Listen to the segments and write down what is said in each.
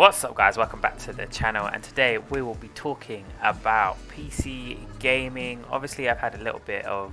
What's up guys, welcome back to the channel, and today we will be talking about PC gaming. Obviously I've had a little bit of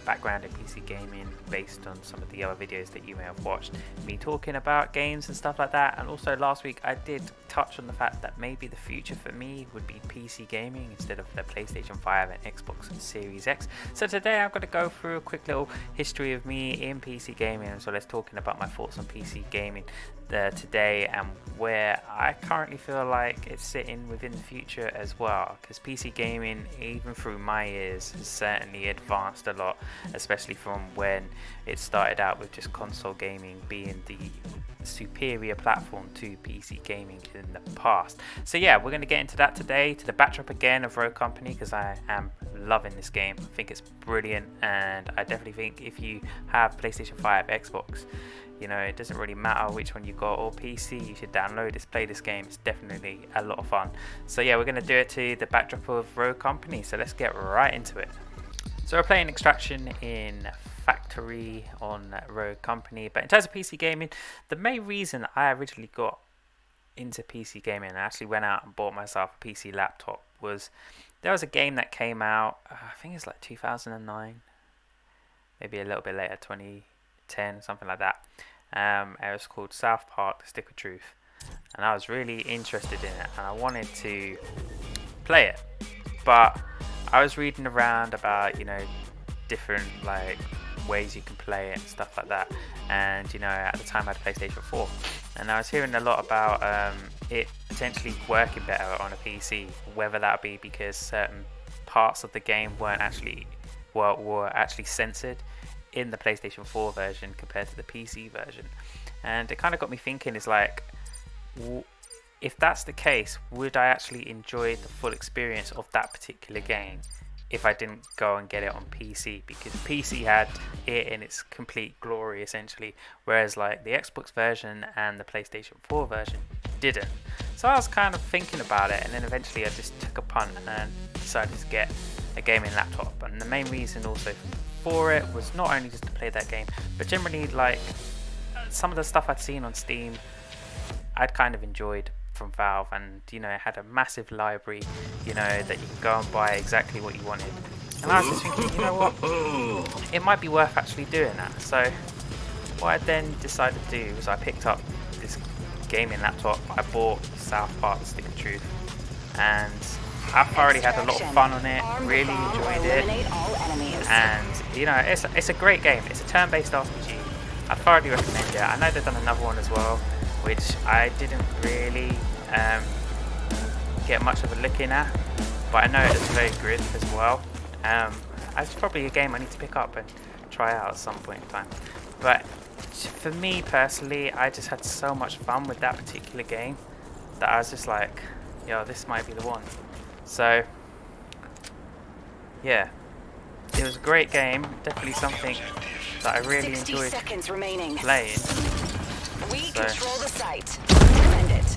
background in PC gaming based on some of the other videos that you may have watched me talking about games and stuff like that, and also last week I did touch on the fact that maybe the future for me would be PC gaming instead of the PlayStation 5 and Xbox Series X. So today I'm going to go through a quick little history of me in PC gaming, and so let's talking about my thoughts on PC gaming today and where I currently feel like it's sitting within the future as well, because PC gaming, even through my years, has certainly advanced a lot, especially from when it started out with just console gaming being the superior platform to PC gaming in the past. So yeah, we're going to get into that today, to the backdrop again of Rouge Company, because I am loving this game. I think it's brilliant, and I definitely think if you have PlayStation 5, Xbox, you know, it doesn't really matter which one you got, or PC, you should download this, play this game. It's definitely a lot of fun. So yeah, we're going to do it to the backdrop of Rouge Company, so let's get right into it. So we're playing Extraction in Factory on Rouge Company, but in terms of PC gaming, the main reason I originally got into PC gaming and actually went out and bought myself a PC laptop was there was a game that came out, I think it's like 2009, maybe a little bit later, 2010, something like that. It was called South Park: The Stick of Truth, and I was really interested in it and I wanted to play it, but I was reading around about, you know, different like ways you can play it and stuff like that, and you know, at the time I had a PlayStation 4 and I was hearing a lot about it potentially working better on a PC, whether that be because certain parts of the game weren't actually were actually censored in the PlayStation 4 version compared to the PC version. And it kind of got me thinking, is like, if that's the case, would I actually enjoy the full experience of that particular game if I didn't go and get it on PC? Because PC had it in its complete glory essentially, whereas like the Xbox version and the PlayStation 4 version didn't. So I was kind of thinking about it, and then eventually I just took a punt and decided to get a gaming laptop. And the main reason also for it was not only just to play that game, but generally like some of the stuff I'd seen on Steam I'd kind of enjoyed from Valve, and you know, it had a massive library, you know, that you could go and buy exactly what you wanted. And I was just thinking, you know what, it might be worth actually doing that. So what I then decided to do was I picked up this gaming laptop. I bought South Park: The Stick of Truth, and I've thoroughly had a lot of fun on it, really enjoyed it, and you know, it's a great game. It's a turn-based RPG. I thoroughly recommend it. I know they've done another one as well, which I didn't really get much of a look in at, but I know it is very good as well. It's probably a game I need to pick up and try out at some point in time. But for me personally, I just had so much fun with that particular game that I was just like, yo, this might be the one. So yeah, it was a great game, definitely something that I really enjoyed playing. We control the site. Defend it.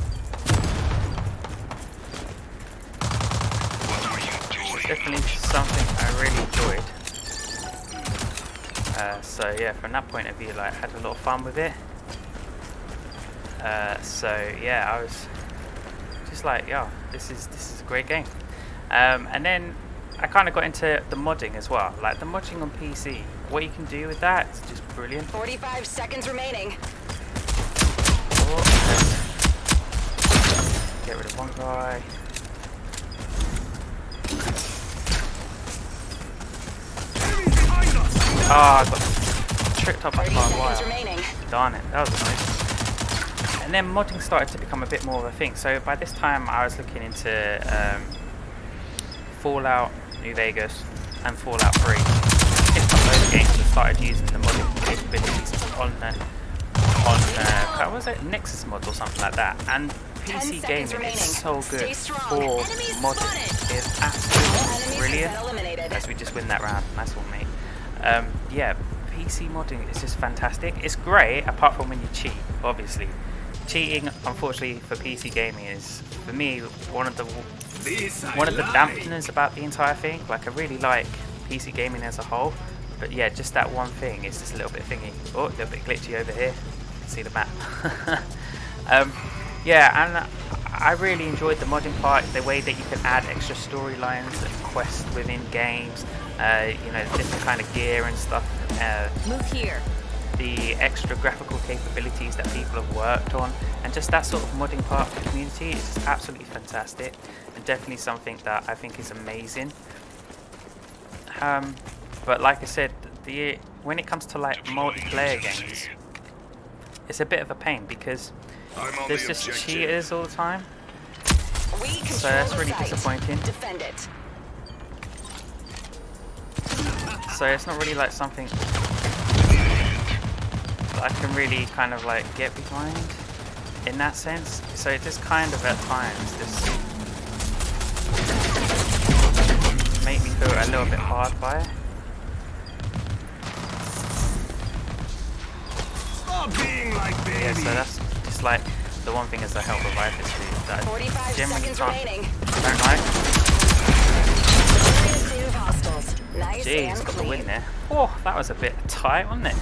Definitely something I really enjoyed. So yeah, from that point of view, like, I had a lot of fun with it. So yeah, I was just like, yo, this is a great game. And then I kind of got into the modding as well. Like the modding on PC, what you can do with that is just brilliant. 45 seconds remaining. Get rid of one guy. Oh, I got tripped up by barbed wire. Darn it, that was annoying. And then modding started to become a bit more of a thing. So by this time I was looking into Fallout New Vegas and Fallout 3. Picked up those games and started using the modding capabilities on what was it, Nexus mod or something like that. And PC gaming is so good for modding. It's absolutely brilliant. As we just win that round, nice one, mate. Yeah, PC modding is just fantastic. It's great, apart from when you cheat, obviously. Cheating, unfortunately, for PC gaming is, for me, one of the dampeners about the entire thing. Like, I really like PC gaming as a whole, but yeah, just that one thing is just a little bit thingy. Oh, a little bit glitchy over here. See the map. Yeah, and I really enjoyed the modding part, the way that you can add extra storylines and quests within games, you know, different kind of gear and stuff. Move here. The extra graphical capabilities that people have worked on, and just that sort of modding part of the community is just absolutely fantastic, and definitely something that I think is amazing. But like I said, when it comes to like multiplayer games, it's a bit of a pain because there's just cheaters all the time. So that's really disappointing. Defend it. So it's not really like something that I can really kind of like get behind in that sense. So it just kind of at times just make me feel a little bit hard by it. Yeah, so that's just like the one thing is the help revive history that I generally don't like. Jeez, got the win there. Oh, that was a bit tight, wasn't it?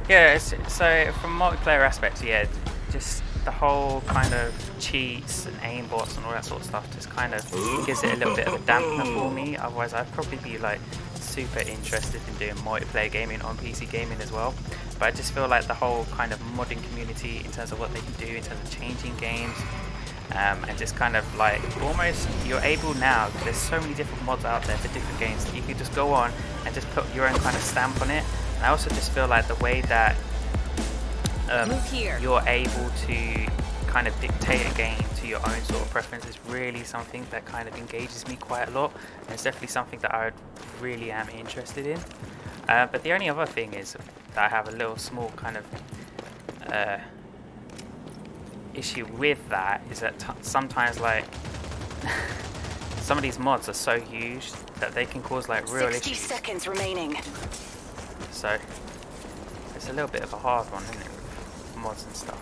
Yeah, so from multiplayer aspects, yeah, just the whole kind of cheats and aimbots and all that sort of stuff just kind of gives it a little bit of a dampener for me. Otherwise, I'd probably be like super interested in doing multiplayer gaming on PC gaming as well. But I just feel like the whole kind of modding community in terms of what they can do in terms of changing games, and just kind of like almost you're able now, there's so many different mods out there for different games that you can just go on and just put your own kind of stamp on it. And I also just feel like the way that you're able to kind of dictate a game to your own sort of preference is really something that kind of engages me quite a lot, and it's definitely something that I really am interested in. But the only other thing is that I have a little small kind of issue with that is that sometimes like some of these mods are so huge that they can cause like real 60 issues. seconds remaining. So it's a little bit of a hard one, isn't it, with mods and stuff.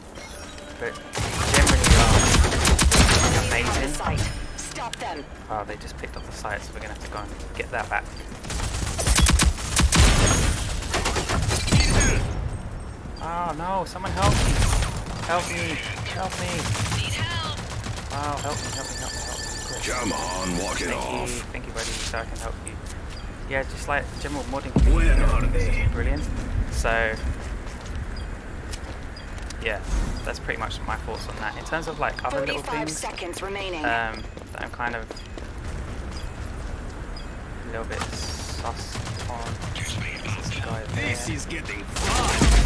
But generally amazing. Stop them. Oh, they just picked up the site, so we're gonna have to go and get that back. Oh no, someone help me! Help me! Help me! Oh, help me, help me, help me, help me. Quick. Come on, walk it off. Thank you, buddy, so I can help you. Yeah, just like general modding community, I think this is brilliant. So, yeah, that's pretty much my thoughts on that. In terms of like other little things, seconds remaining. that I'm kind of a little bit sus on. This guy there. This is getting fun.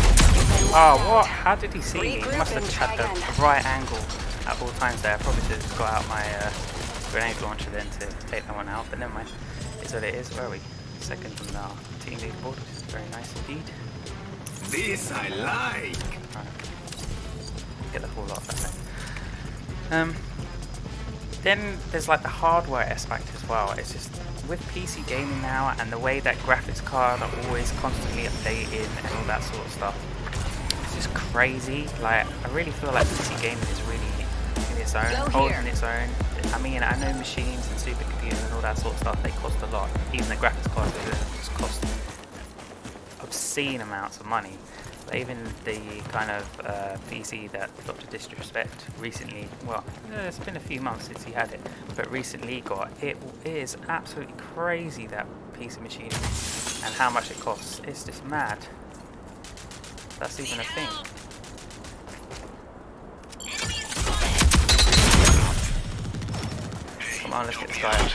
Oh, what? How did he see me? He must have had the right angle at all times there. I probably should have just got out my grenade launcher then to take that one out, but never mind. It's what it is. Where are we? Second on our team leaderboard, which is very nice indeed. This I like. Right. Get the whole lot back then. Then there's like the hardware aspect as well. It's just with PC gaming now and the way that graphics cards are always constantly updated and all that sort of stuff. It's just crazy. Like I really feel like PC gaming is really in its own, holding its own. I mean, I know machines and supercomputers and all that sort of stuff, they cost a lot. Even the graphics cards, they just cost obscene amounts of money. But even the kind of PC that Dr. Disrespect recently, well, it's been a few months since he had it, but recently got, it is absolutely crazy, that piece of machinery and how much it costs. It's just mad. That's even a thing. Come on, let's get this guy out.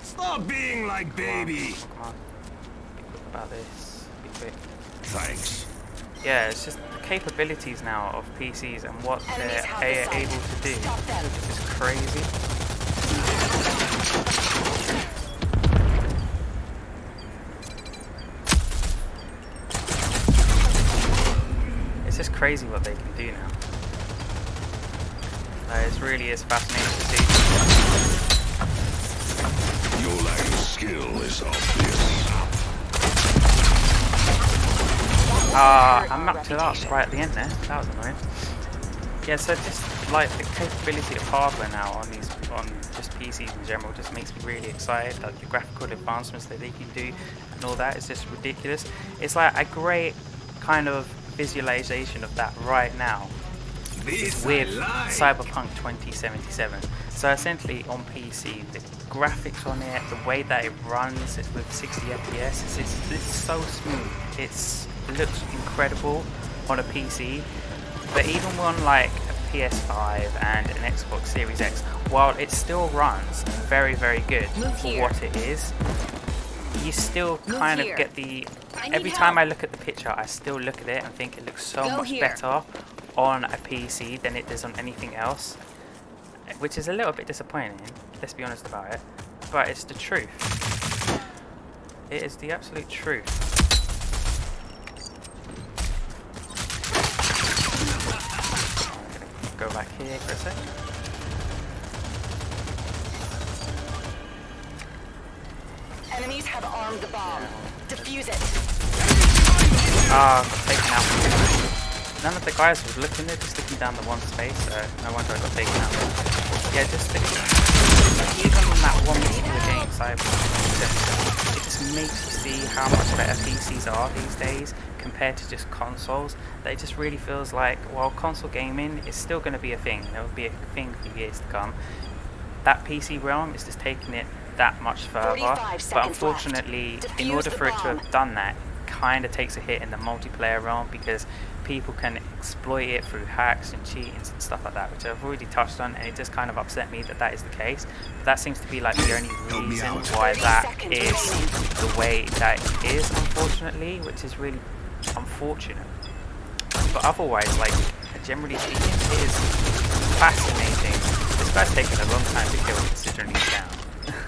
Stop being like baby. Come on. Be quick about this. Be quick. Thanks. Yeah, it's just the capabilities now of PCs and what they're able to do. It's just crazy. It's just crazy what they can do now. It really is fascinating to see. Your lack of skill is obvious. I mucked it up right at the end there. That was annoying. Yeah, so just like the capability of hardware now on these, on just PCs in general, just makes me really excited. Like the graphical advancements that they can do and all that is just ridiculous. It's like a great kind of visualization of that right now is with Cyberpunk 2077. So essentially on PC, the graphics on it, the way that it runs it with 60 FPS, it's so smooth. It looks incredible on a PC, but even on like a PS5 and an Xbox Series X, while it still runs very, very good for what it is, you still kind of get the... Every time I look at the picture, I still look at it and think it looks so much better on a PC than it does on anything else, which is a little bit disappointing, let's be honest about it, but it's the truth. It is the absolute truth. I'm gonna go back here for a second. Enemies have armed the bomb. Defuse it. Ah, got taken out. None of the guys was looking, they're just looking down the one space, so no wonder I got taken out. Yeah, just even on that one particular game, Cyberpunk, it just makes you see how much better PCs are these days compared to just consoles. That it just really feels like, while console gaming is still going to be a thing, it will be a thing for years to come, that PC realm is just taking it that much further. But unfortunately, in order for it to have done that, it kind of takes a hit in the multiplayer realm, because people can exploit it through hacks and cheatings and stuff like that, which I've already touched on, and it just kind of upset me that is the case. But that seems to be like the only reason why that is the way that it is, unfortunately, which is really unfortunate. But otherwise, like, generally speaking, it is fascinating. This guy's taking a long time to kill considering he's down.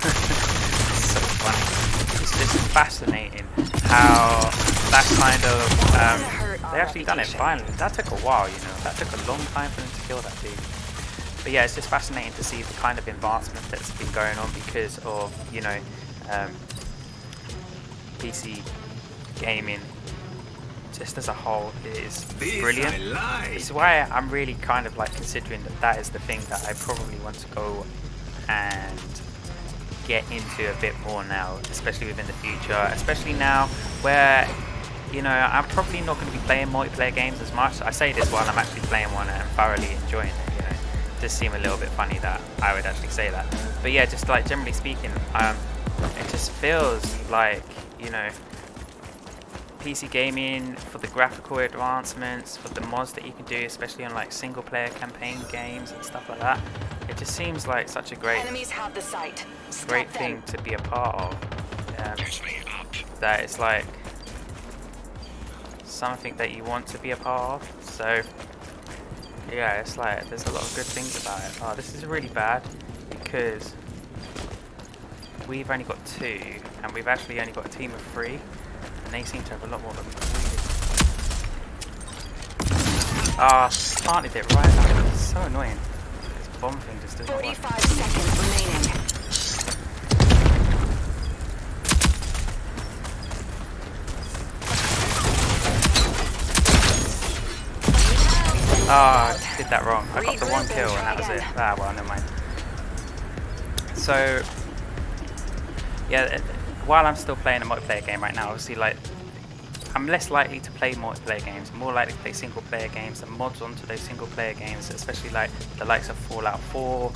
It's so funny. It's just fascinating how that kind of they actually done it finally. That took a while, you know. That took a long time for them to kill that dude. But yeah, it's just fascinating to see the kind of advancement that's been going on because of, you know, PC gaming just as a whole is brilliant. This is why I'm really kind of like considering that is the thing that I probably want to go and get into a bit more now, especially within the future, especially now where, you know, I'm probably not going to be playing multiplayer games as much. I say this while I'm actually playing one and thoroughly enjoying it, you know. It does seem a little bit funny that I would actually say that. But yeah, just like generally speaking, it just feels like, you know, PC gaming, for the graphical advancements, for the mods that you can do, especially on like single player campaign games and stuff like that, it just seems like such a great thing to be a part of. That it's like something that you want to be a part of. So yeah, it's like there's a lot of good things about it. Oh, this is really bad because we've only got 2 and we've actually only got a team of 3. They seem to have a lot more than we do. Ah, planted it right now. It's so annoying. This bomb thing just doesn't work. 45 seconds remaining. Ah, I did that wrong. I got the 1 kill and that was it. Ah, well, never mind. So, yeah. While I'm still playing a multiplayer game right now, obviously, like, I'm less likely to play multiplayer games. I'm more likely to play single player games and mods onto those single player games, especially like the likes of Fallout 4,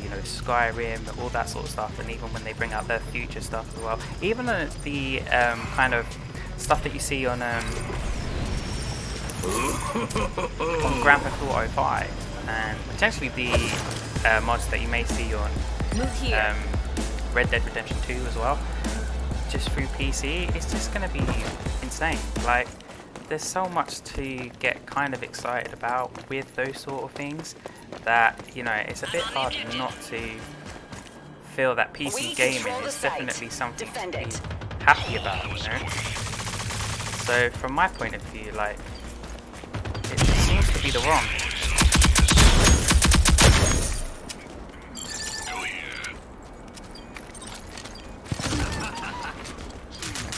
you know, Skyrim, all that sort of stuff. And even when they bring out their future stuff as well, even the kind of stuff that you see on Grand Theft Auto 5, and potentially the mods that you may see on Red Dead Redemption 2 as well, just through PC, it's just going to be insane. Like, there's so much to get kind of excited about with those sort of things that, you know, it's a bit hard not to feel that PC gaming is definitely something to be happy about, you know. So from my point of view, like, it seems to be the wrong.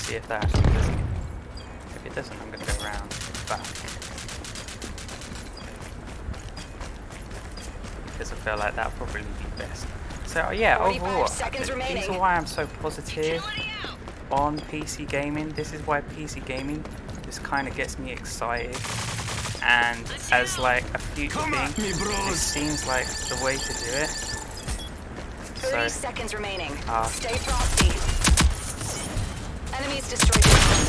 See if that actually does it. If it doesn't, I'm going to go around back, because I feel like that'll probably be best. So yeah, overall, these are why I'm so positive on PC gaming. This is why PC gaming is games kind of gets me excited, and as like a future thing, this seems like the way to do it. 30 seconds remaining. Ah. Stay frosty. Enemies destroyed your home.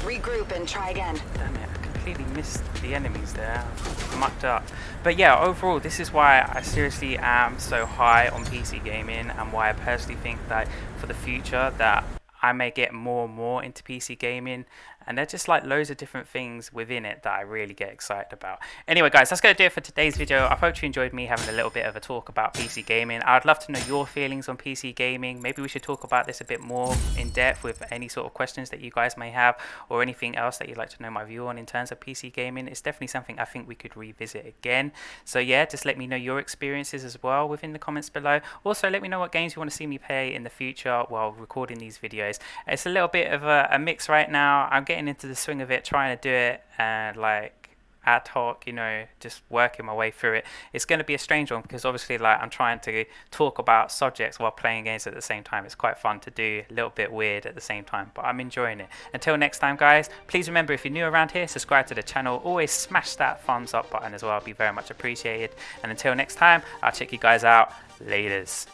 Regroup and try again. Damn it, I completely missed the enemies there. Mucked up. But yeah, overall, this is why I seriously am so high on PC gaming, and why I personally think that for the future that I may get more and more into PC gaming, and there's just like loads of different things within it that I really get excited about. Anyway guys, that's going to do it for today's video. I hope you enjoyed me having a little bit of a talk about PC gaming. I'd love to know your feelings on PC gaming. Maybe we should talk about this a bit more in depth with any sort of questions that you guys may have, or anything else that you'd like to know my view on in terms of PC gaming. It's definitely something I think we could revisit again. So yeah, just let me know your experiences as well within the comments below. Also, let me know what games you want to see me play in the future while recording these videos. It's a little bit of a mix right now. I'm getting into the swing of it, trying to do it and like ad hoc, you know, just working my way through it. It's going to be a strange one because obviously like I'm trying to talk about subjects while playing games at the same time. It's quite fun to do, a little bit weird at the same time, but I'm enjoying it. Until next time guys, please remember, if you're new around here, subscribe to the channel. Always smash that thumbs up button as well, it'll be very much appreciated. And until next time, I'll check you guys out. Laters.